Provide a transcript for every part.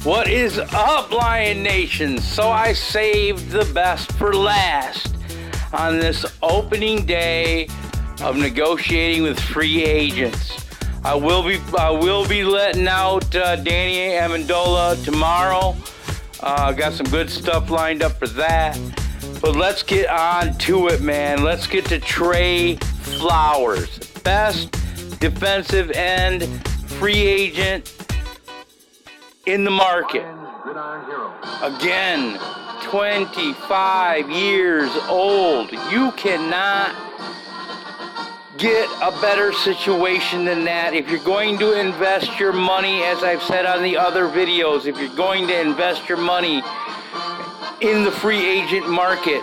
What is up, Lion Nation? So I saved the best for last on this opening day of negotiating with free agents. I will be letting out Danny Amendola tomorrow. Got some good stuff lined up for that. But let's get on to it, man. Let's get to Trey Flowers, best defensive end free agent in the market. Again, 25 years old. You cannot get a better situation than that. If you're going to invest your money, as I've said on the other videos, if you're going to invest your money in the free agent market,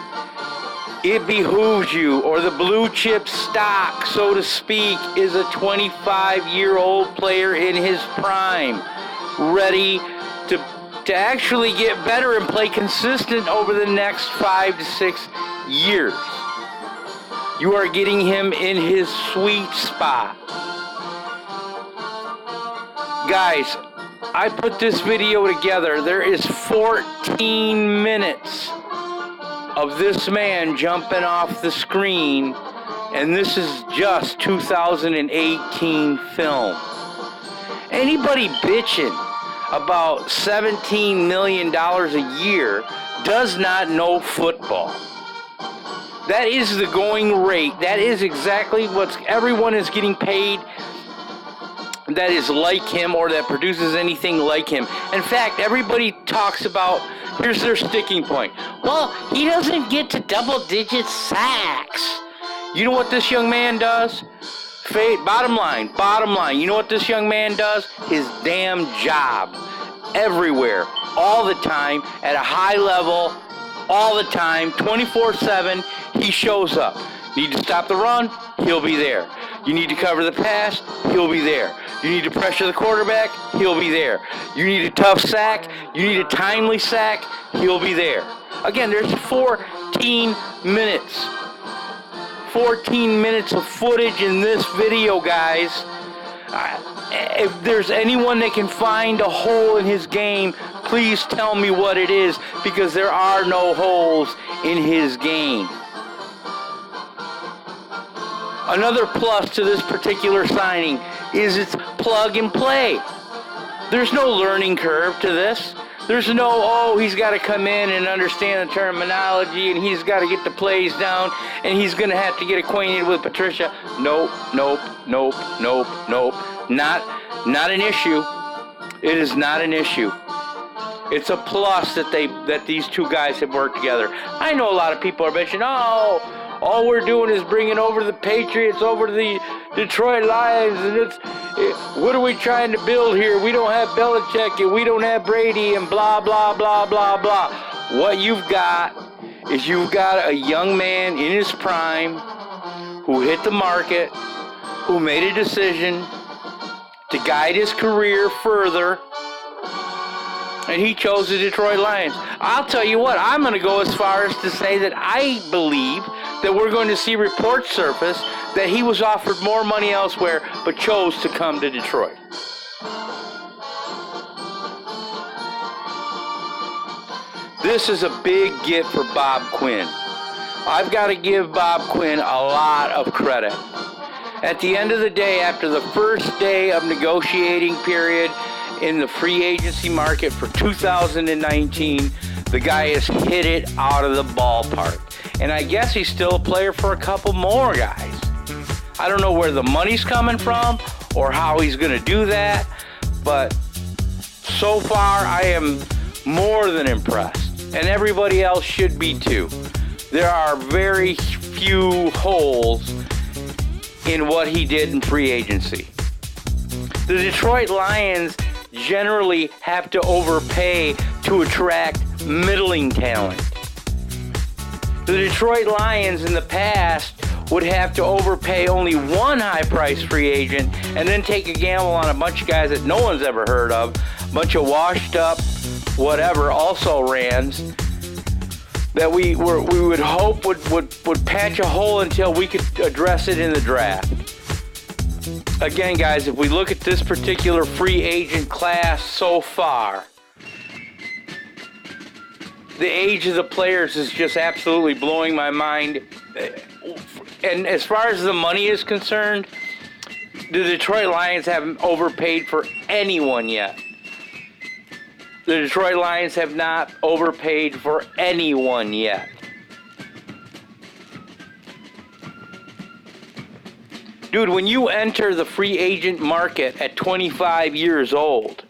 it behooves you, or the blue chip stock, so to speak, is a 25-year-old player in his prime, ready to actually get better and play consistent over the next 5 to 6 years. You are getting him in his sweet spot. Guys, I put this video together. There is 14 minutes of this man jumping off the screen, and this is just 2018 film. Anybody bitching about $17 million a year does not know football. That is the going rate. That is exactly what everyone is getting paid that is like him or that produces anything like him. In fact, everybody talks about, here's their sticking point. Well, he doesn't get to double-digit sacks. You know what this young man does? Bottom line, you know what this young man does? His damn job. Everywhere, all the time, at a high level, all the time, 24/7, he shows up. Need to stop the run? He'll be there. You need to cover the pass? He'll be there. You need to pressure the quarterback? He'll be there. You need a tough sack? You need a timely sack? He'll be there. Again, there's 14 minutes. 14 minutes of footage in this video, guys. If there's anyone that can find a hole in his game, please tell me what it is, because there are no holes in his game. Another plus to this particular signing is it's plug and play. There's no learning curve to this. There's no, he's got to come in and understand the terminology, and he's got to get the plays down, and he's going to have to get acquainted with Patricia. Nope. Not an issue. It is not an issue. It's a plus that these two guys have worked together. I know a lot of people are mentioning, all we're doing is bringing over the Patriots, over to the Detroit Lions, and what are we trying to build here? We don't have Belichick, and we don't have Brady, and blah, blah, blah, blah, blah. What you've got is you've got a young man in his prime who hit the market, who made a decision to guide his career further, and he chose the Detroit Lions. I'll tell you what, I'm going to go as far as to say that I believe that we're going to see reports surface that he was offered more money elsewhere but chose to come to Detroit. This is a big get for Bob Quinn. I've got to give Bob Quinn a lot of credit. At the end of the day, after the first day of negotiating period in the free agency market for 2019, the guy has hit it out of the ballpark. And I guess he's still a player for a couple more guys. I don't know where the money's coming from or how he's going to do that, but so far I am more than impressed, and everybody else should be too. There are very few holes in what he did in free agency. The Detroit Lions generally have to overpay to attract middling talent. The Detroit Lions in the past would have to overpay only one high-priced free agent and then take a gamble on a bunch of guys that no one's ever heard of, a bunch of washed-up, whatever, also-rans, that we would hope would patch a hole until we could address it in the draft. Again, guys, if we look at this particular free agent class so far, the age of the players is just absolutely blowing my mind. And as far as the money is concerned, the Detroit Lions haven't overpaid for anyone yet. The Detroit Lions have not overpaid for anyone yet. Dude, when you enter the free agent market at 25 years old,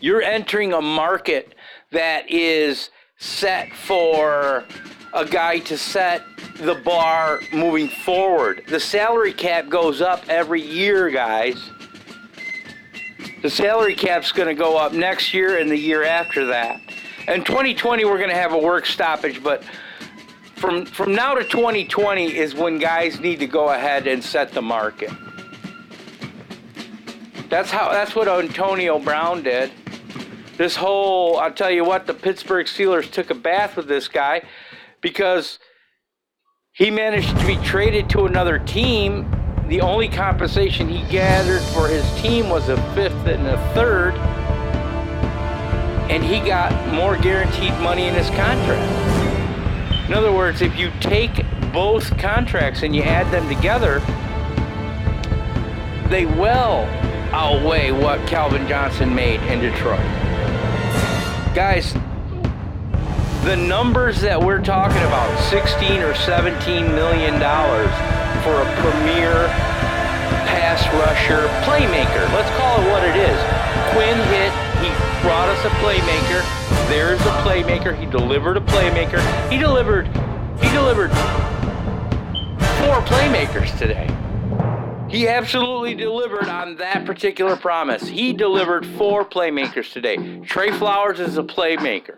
you're entering a market that is set for a guy to set the bar moving forward. The salary cap goes up every year, guys. The salary cap's going to go up next year and the year after that. In 2020, we're going to have a work stoppage, but from now to 2020 is when guys need to go ahead and set the market. That's what Antonio Brown did. This whole, I'll tell you what, the Pittsburgh Steelers took a bath with this guy because he managed to be traded to another team. The only compensation he gathered for his team was a fifth and a third, and he got more guaranteed money in his contract. In other words, if you take both contracts and you add them together, they well outweigh what Calvin Johnson made in Detroit. Guys, the numbers that we're talking about, $16 or $17 million for a premier pass rusher playmaker. Let's call it what it is. Quinn hit, he brought us a playmaker. There's a playmaker. He delivered a playmaker. He delivered 4 playmakers today. He absolutely delivered on that particular promise. He delivered 4 playmakers today. Trey Flowers is a playmaker.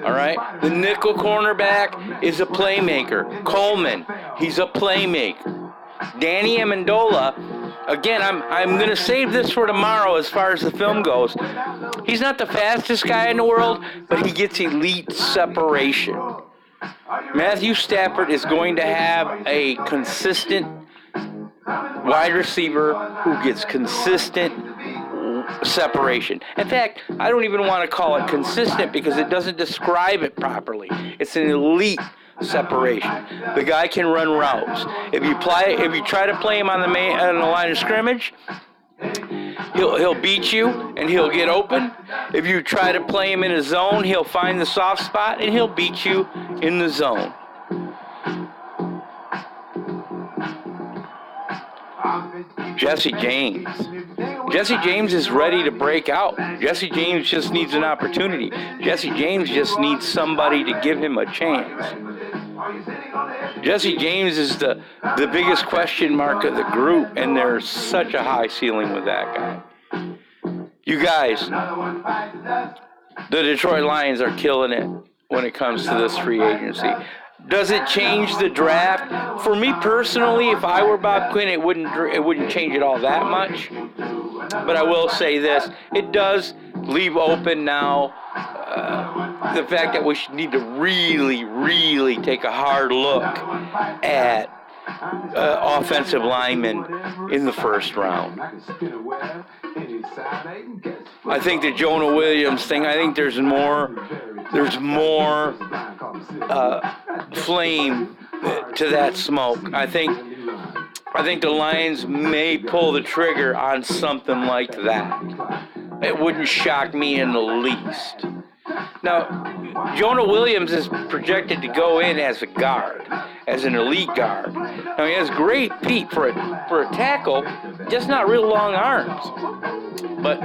All right? The nickel cornerback is a playmaker. Coleman, he's a playmaker. Danny Amendola, again, I'm going to save this for tomorrow as far as the film goes. He's not the fastest guy in the world, but he gets elite separation. Matthew Stafford is going to have a consistent wide receiver who gets consistent separation. In fact, I don't even want to call it consistent because it doesn't describe it properly. It's an elite separation. The guy can run routes. If you try to play him on the line of scrimmage, he'll beat you and he'll get open. If you try to play him in a zone, he'll find the soft spot and he'll beat you in the zone. Jesse James. Jesse James is ready to break out. Jesse James just needs an opportunity. Jesse James just needs somebody to give him a chance. Jesse James is the biggest question mark of the group, and there's such a high ceiling with that guy. You guys, the Detroit Lions are killing it when it comes to this free agency. Does it change the draft? For me personally, if I were Bob Quinn, it wouldn't change it all that much. But I will say this: it does leave open now the fact that we need to really, really take a hard look at offensive linemen in the first round. I think the Jonah Williams thing, I think there's more flame to that smoke. I think the Lions may pull the trigger on something like that. It wouldn't shock me in the least. Now, Jonah Williams is projected to go in as a guard, as an elite guard. Now, he has great feet for a tackle, just not real long arms. But,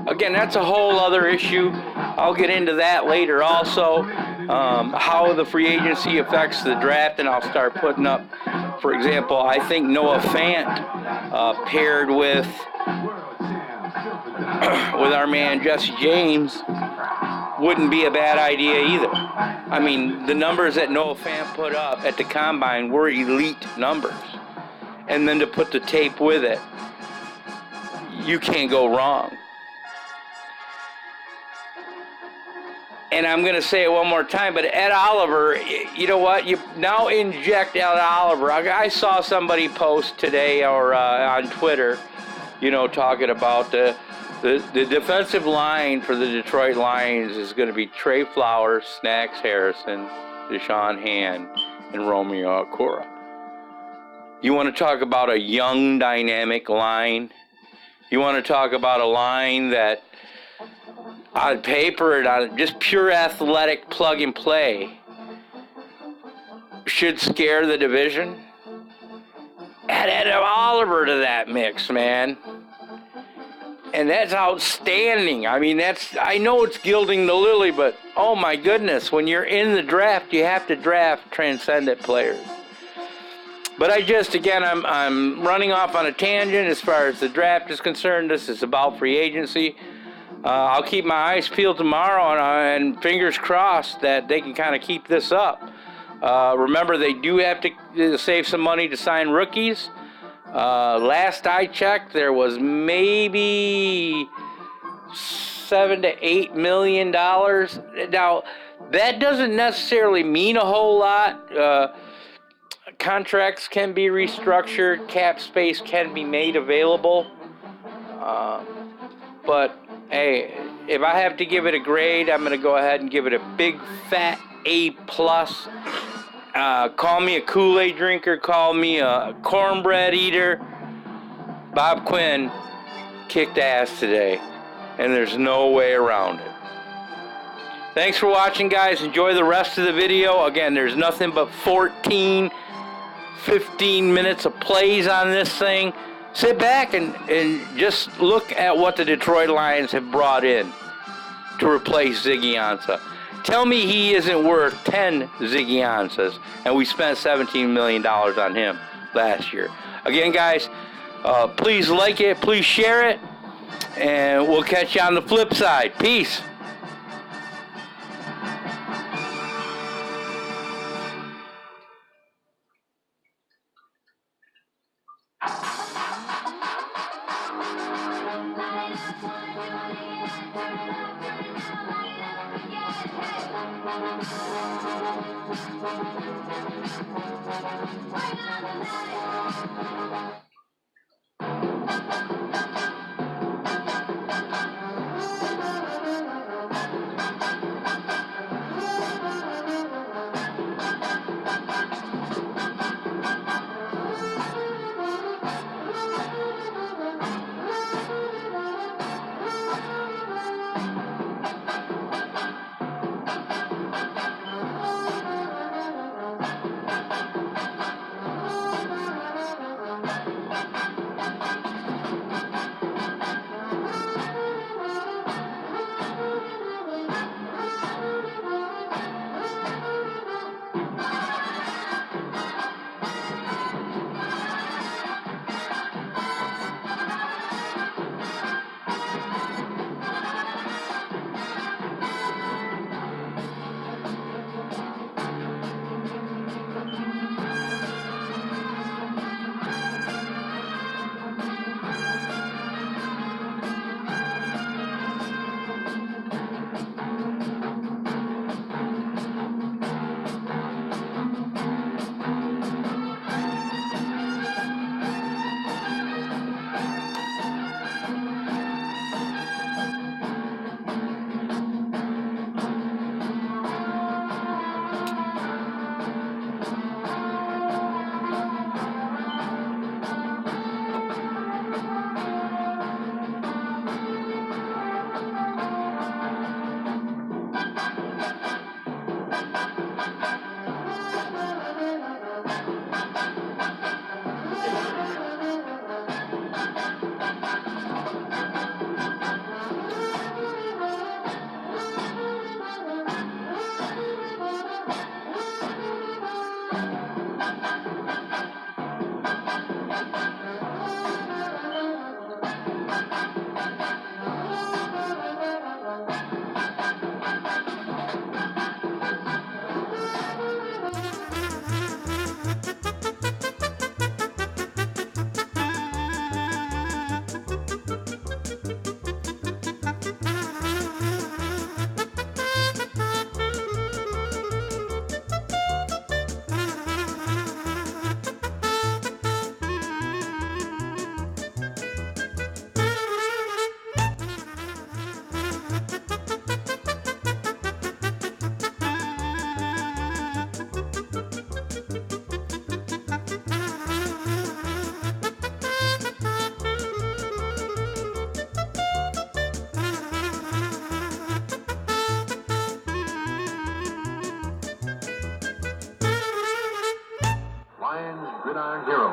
again, that's a whole other issue. I'll get into that later also, how the free agency affects the draft, and I'll start putting up, for example, I think Noah Fant paired with our man Jesse James wouldn't be a bad idea either. I mean, the numbers that Noah Fant put up at the Combine were elite numbers. And then to put the tape with it, you can't go wrong. And I'm going to say it one more time, but Ed Oliver, you know what? You now inject Ed Oliver. I saw somebody post today or on Twitter, talking about the The defensive line for the Detroit Lions is going to be Trey Flowers, Snacks Harrison, Deshaun Hand, and Romeo Akura. You want to talk about a young, dynamic line? You want to talk about a line that, on paper, on just pure athletic plug and play, should scare the division? Add Oliver to that mix, man. And that's outstanding. I mean, I know it's gilding the lily, but oh my goodness, when you're in the draft, you have to draft transcendent players. But I'm running off on a tangent as far as the draft is concerned. This is about free agency. I'll keep my eyes peeled tomorrow and fingers crossed that they can kind of keep this up. Remember, they do have to save some money to sign rookies. Last I checked, there was maybe $7 to $8 million. Now, that doesn't necessarily mean a whole lot. Contracts can be restructured, cap space can be made available. But hey, if I have to give it a grade, I'm going to go ahead and give it a big fat A+. Call me a Kool-Aid drinker, call me a cornbread eater. Bob Quinn kicked ass today, and there's no way around it. Thanks for watching, guys. Enjoy the rest of the video. Again, there's nothing but 15 minutes of plays on this thing. Sit back and just look at what the Detroit Lions have brought in to replace Ziggy Ansah. Tell me he isn't worth 10 Ziggy Ansahs, and we spent $17 million on him last year. Again, guys, please like it, please share it, and we'll catch you on the flip side. Peace. Gridiron Hero.